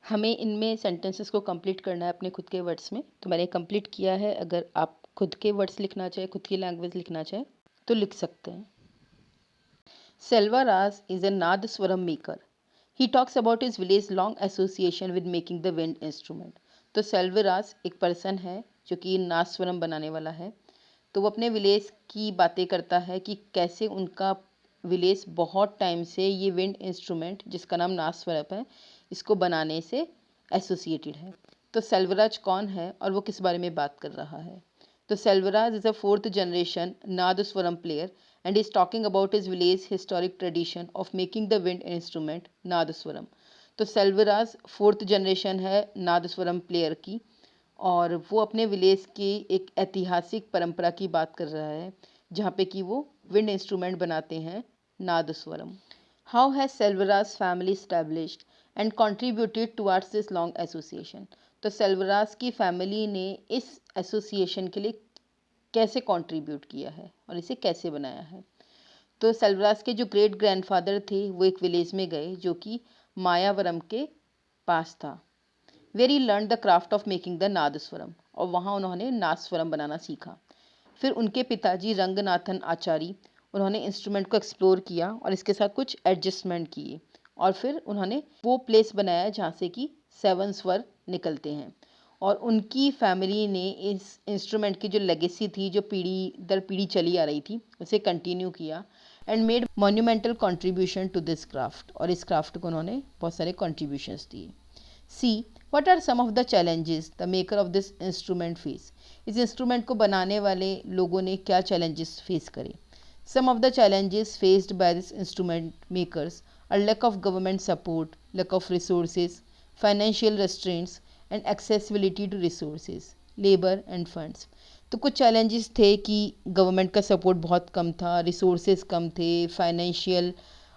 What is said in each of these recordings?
हमें इनमें सेंटेंसेस को कंप्लीट करना है अपने खुद के वर्ड्स में। तो मैंने कंप्लीट किया है। अगर आप खुद के वर्ड्स लिखना चाहें, खुद की लैंग्वेज लिखना चाहें तो लिख सकते हैं। Selvaraj is a Nadaswaram maker. He talks about his village long association with making the wind instrument. तो सेल्वराज एक पर्सन है जो कि नादस्वरम बनाने वाला है। तो वो अपने विलेज की बातें करता है कि कैसे उनका विलेज बहुत टाइम से ये विंड इंस्ट्रूमेंट जिसका नाम नादस्वरम है इसको बनाने से एसोसिएटेड है। तो सेल्वराज कौन है और वो किस बारे में बात कर रहा है? तो Selvaraj is a fourth generation nadaswaram player and is talking about his village historic tradition of making the wind instrument nadaswaram. तो सेल्वराज फोर्थ जनरेशन है नादस्वरम प्लेयर की और वो अपने विलेज की एक ऐतिहासिक परंपरा की बात कर रहा है जहाँ पे कि वो विंड इंस्ट्रूमेंट बनाते हैं nadaswaram. How has Selvaraj family established and contributed towards this long association? तो सेल्वराज की फैमिली ने इस एसोसिएशन के लिए कैसे कंट्रीब्यूट किया है और इसे कैसे बनाया है? तो सेल्वराज के जो ग्रेट ग्रैंडफादर थे वो एक विलेज में गए जो कि मायावरम के पास था। Where he learn the craft of making the nadaswaram, और वहाँ उन्होंने नादस्वरम बनाना सीखा। फिर उनके पिताजी रंगनाथन आचारी, उन्होंने इंस्ट्रूमेंट को एक्सप्लोर किया और इसके साथ कुछ एडजस्टमेंट किए और फिर उन्होंने वो प्लेस बनाया जहाँ से कि 7 स्वर निकलते हैं। और उनकी फैमिली ने इस इंस्ट्रूमेंट की जो लेगेसी थी, जो पीढ़ी दर पीढ़ी चली आ रही थी, उसे कंटिन्यू किया and made monumental contribution to this craft, और इस क्राफ्ट को उन्होंने बहुत सारे कंट्रीब्यूशंस दिए। See what are some of the challenges the maker of this instrument face? इस इंस्ट्रूमेंट को बनाने वाले लोगों ने क्या चैलेंजेस फेस करे? Some of the challenges faced by this instrument makers are lack of government support, lack of resources, financial restraints and accessibility to resources, labour and funds. तो कुछ चैलेंजेस थे कि गवर्नमेंट का सपोर्ट बहुत कम था, resources कम थे, financial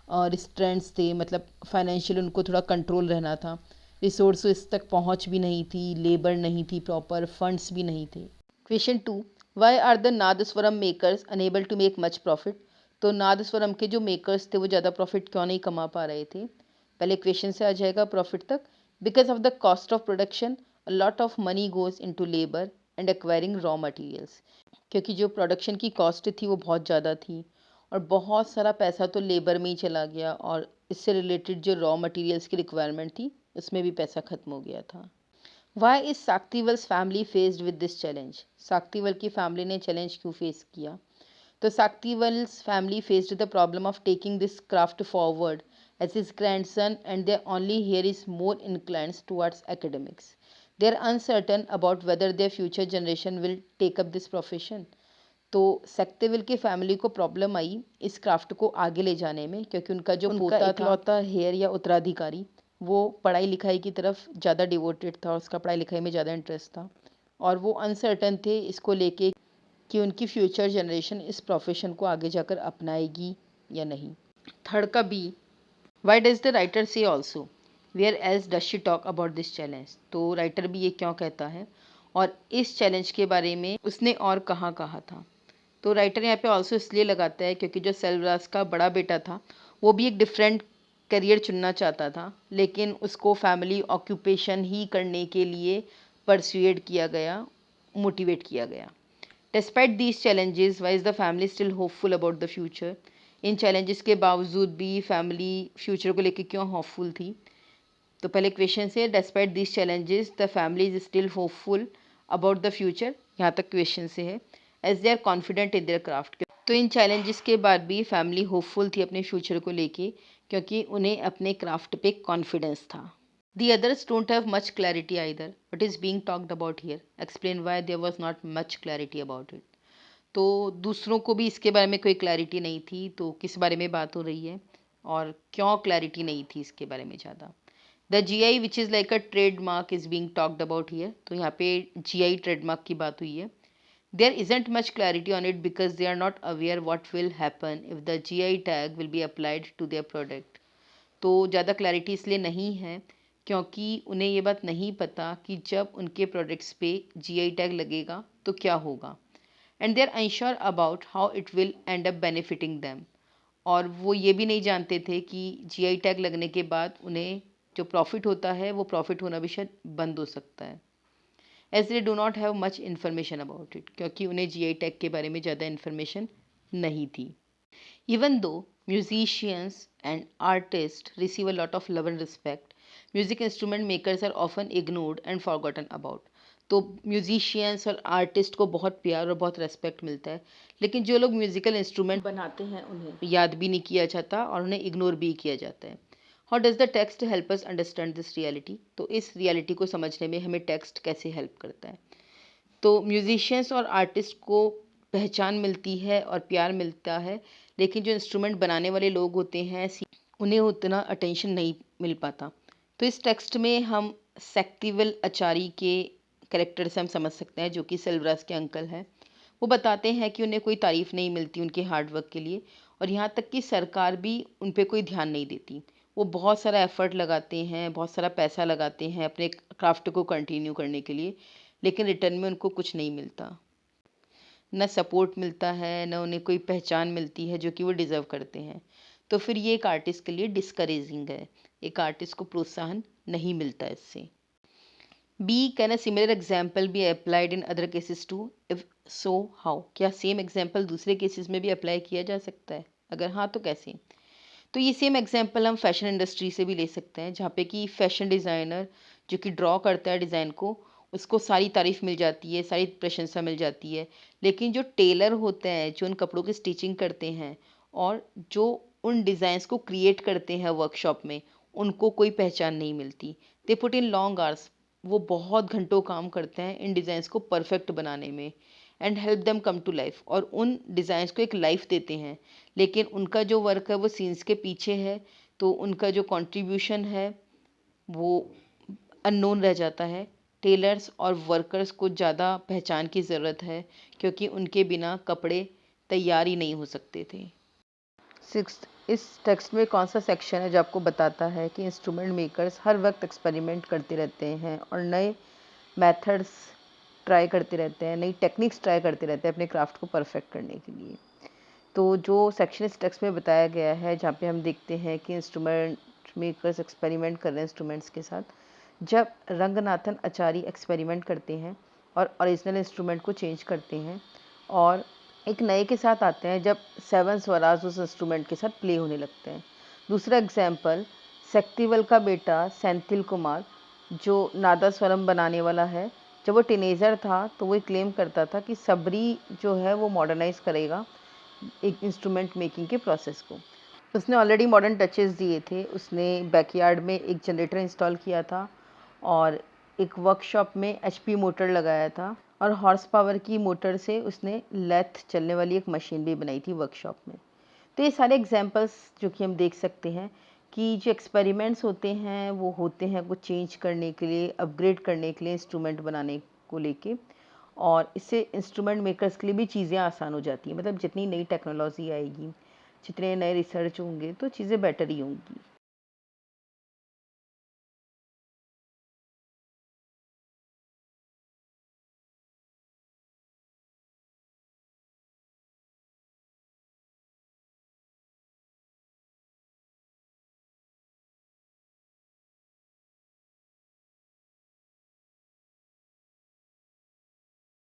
restraints थे, मतलब फाइनेंशियल उनको थोड़ा कंट्रोल रहना था, रिसोर्सेज तक पहुंच भी नहीं थी, लेबर नहीं थी प्रॉपर, फंड्स भी नहीं थे। Question 2, why are the nadaswaram makers unable to make much profit? तो नादस्वरम के जो मेकर्स थे वो ज़्यादा प्रॉफिट क्यों नहीं कमा पा रहे थे? पहले क्वेश्चन से आ जाएगा प्रॉफिट तक। Because of the cost of production a lot of money goes into labour and acquiring raw materials. क्योंकि जो प्रोडक्शन की कॉस्ट थी वो बहुत ज़्यादा थी और बहुत सारा पैसा तो लेबर में ही चला गया, और इससे रिलेटेड जो रॉ मटेरियल्स की रिक्वायरमेंट थी उसमें भी पैसा खत्म हो गया था। Why is Sakthivel's family faced with this challenge? Sakthivel की फैमिली ने चैलेंज क्यों फेस किया? तो Sakthivel's family faced the problem of taking this craft forward as his grandson, and their only heir is more inclined towards academics. They are uncertain about whether their future generation will take up this profession. तो सेक्टिविल की family को problem आई इस craft को आगे ले जाने में, क्योंकि उनका जो पोता था, इकलौता हेयर या उत्तराधिकारी, वो पढ़ाई लिखाई की तरफ ज़्यादा डिवोटेड था, उसका पढ़ाई लिखाई में ज़्यादा इंटरेस्ट था, और वो अनसर्टन थे इसको लेके कि उनकी फ्यूचर जनरेशन इस प्रोफेशन को आगे जाकर अपनाएगी या नहीं। थर्ड का B, why does the writer say also, where else does she talk about this challenge? तो राइटर भी ये क्यों कहता है और इस चैलेंज के बारे में उसने और कहाँ कहा था? तो राइटर यहाँ पे ऑल्सो इसलिए लगाता है क्योंकि जो सेल्वराज का बड़ा बेटा था वो भी एक डिफरेंट करियर चुनना चाहता था, लेकिन उसको फैमिली ऑक्यूपेशन ही करने के लिए परसुएड किया गया, मोटिवेट किया गया। Despite these challenges, why is the family still hopeful about the future? इन चैलेंजेस के बावजूद भी फैमिली फ्यूचर को लेकर क्यों होपफुल थी? तो पहले क्वेश्चन से, despite this challenges the family is still hopeful about the future, यहाँ तक क्वेश्चन से है, as they are confident in their craft. तो इन चैलेंजेस के बाद भी फैमिली होपफुल थी अपने फ्यूचर को लेके क्योंकि उन्हें अपने क्राफ्ट पे कॉन्फिडेंस था। The others don't have much clarity either. What is being talked about here? Explain why there was not much clarity about it. तो दूसरों को भी इसके बारे में कोई क्लैरिटी नहीं थी, तो किस बारे में बात हो रही है और क्यों क्लैरिटी नहीं थी इसके बारे में ज़्यादा। The GI which is like a trademark is being talked about here. तो यहाँ पे GI ट्रेडमार्क की बात हुई है। There isn't much clarity on it because they are not aware what will happen if the GI tag will be applied to their product. तो ज़्यादा clarity इसलिए नहीं है क्योंकि उन्हें ये बात नहीं पता कि जब उनके प्रोडक्ट्स पे GI टैग लगेगा तो क्या होगा, and they are unsure about how it will end up benefiting them. और वो ये भी नहीं जानते थे कि GI टैग लगने के बाद उन्हें जो प्रॉफिट होता है वो प्रॉफिट होना भी शायद बंद हो सकता है, as they do not have much information about it, क्योंकि उन्हें जीआई टैग के बारे में ज़्यादा इन्फॉर्मेशन नहीं थी। Even though musicians and artists receive a lot of love and respect, music instrument makers are often ignored and forgotten about. तो musicians और आर्टिस्ट को बहुत प्यार और बहुत रेस्पेक्ट मिलता है, लेकिन जो लोग म्यूजिकल इंस्ट्रूमेंट बनाते हैं उन्हें याद भी नहीं किया जाता और उन्हें इग्नोर भी किया जाता है। How does the text help us understand this reality? तो इस रियलिटी को समझने में हमें टेक्स्ट कैसे हेल्प करता है? तो म्यूजिशियंस और आर्टिस्ट को पहचान मिलती है और प्यार मिलता है, लेकिन जो इंस्ट्रूमेंट बनाने वाले लोग होते हैं उन्हें उतना अटेंशन नहीं मिल पाता। तो इस टेक्स्ट में हम सेक्टिवल अचारी के कैरेक्टर से हम समझ सकते हैं, जो कि सेल्वरास के अंकल हैं। वो बताते हैं कि उन्हें कोई तारीफ़ नहीं मिलती उनके हार्ड वर्क के लिए, और यहाँ तक कि सरकार भी उन पे कोई ध्यान नहीं देती। वो बहुत सारा एफ़र्ट लगाते हैं, बहुत सारा पैसा लगाते हैं अपने क्राफ्ट को कंटिन्यू करने के लिए, लेकिन रिटर्न में उनको कुछ नहीं मिलता। न सपोर्ट मिलता है, न उन्हें कोई पहचान मिलती है जो कि वो डिज़र्व करते हैं। तो फिर ये एक आर्टिस्ट के लिए डिस्करेजिंग है। एक आर्टिस्ट को प्रोत्साहन नहीं मिलता इससे। B, can a similar example be applied in other cases too? If so how? क्या सेम एग्जाम्पल दूसरे केसेस में भी अप्लाई किया जा सकता है? अगर हाँ तो कैसे? तो ये सेम एग्जाम्पल हम फैशन इंडस्ट्री से भी ले सकते हैं, जहाँ पे कि फैशन डिज़ाइनर जो कि ड्रॉ करता है डिज़ाइन को, उसको सारी तारीफ़ मिल जाती है, सारी प्रशंसा मिल जाती है, लेकिन जो टेलर होते हैं, जो उन कपड़ों की स्टिचिंग करते हैं और जो उन डिज़ाइंस को क्रिएट करते हैं वर्कशॉप में, उनको कोई पहचान नहीं मिलती। They put in long hours, वो बहुत घंटों काम करते हैं इन डिज़ाइंस को परफेक्ट बनाने में, and help them come to life, और उन डिज़ाइंस को एक लाइफ देते हैं। लेकिन उनका जो वर्क है वो सीन्स के पीछे है, तो उनका जो कंट्रीब्यूशन है वो अननोन रह जाता है। टेलर्स और वर्कर्स को ज़्यादा पहचान की ज़रूरत है, क्योंकि उनके बिना कपड़े तैयार ही नहीं हो सकते थे। सिक्स्थ, इस टेक्स्ट में कौन सा सेक्शन है जो आपको बताता है कि इंस्ट्रूमेंट मेकर्स हर वक्त एक्सपेरिमेंट करते रहते हैं और नए मेथड्स ट्राई करते रहते हैं, नई टेक्निक्स ट्राई करते रहते हैं अपने क्राफ्ट को परफेक्ट करने के लिए? तो जो सेक्शन इस टेक्स्ट में बताया गया है, जहाँ पे हम देखते हैं कि इंस्ट्रूमेंट मेकर्स एक्सपेरिमेंट कर रहे हैं इंस्ट्रूमेंट्स के साथ, जब रंगनाथन आचारी एक्सपेरिमेंट करते हैं और ओरिजिनल इंस्ट्रूमेंट को चेंज करते हैं और एक नए के साथ आते हैं, जब 7 स्वराज उस इंस्ट्रूमेंट के साथ प्ले होने लगते हैं। दूसरा एग्जाम्पल, शक्तिवल का बेटा सेंथिल कुमार, जो नादस्वरम बनाने वाला है, जब वो टीनेजर था तो वो क्लेम करता था कि सबरी जो है वो मॉडर्नाइज करेगा एक इंस्ट्रूमेंट मेकिंग के प्रोसेस को। उसने ऑलरेडी मॉडर्न टचेस दिए थे। उसने बैकयार्ड में एक जनरेटर इंस्टॉल किया था और एक वर्कशॉप में एचपी मोटर लगाया था, और हॉर्स पावर की मोटर से उसने लेथ चलने वाली एक मशीन भी बनाई थी वर्कशॉप में। तो ये सारे एग्जांपल्स जो कि हम देख सकते हैं कि जो एक्सपेरिमेंट्स होते हैं वो होते हैं कुछ चेंज करने के लिए, अपग्रेड करने के लिए, इंस्ट्रूमेंट बनाने को लेके, और इससे इंस्ट्रूमेंट मेकर्स के लिए भी चीज़ें आसान हो जाती हैं। मतलब जितनी नई टेक्नोलॉजी आएगी, जितने नए रिसर्च होंगे, तो चीज़ें बेटर ही होंगी।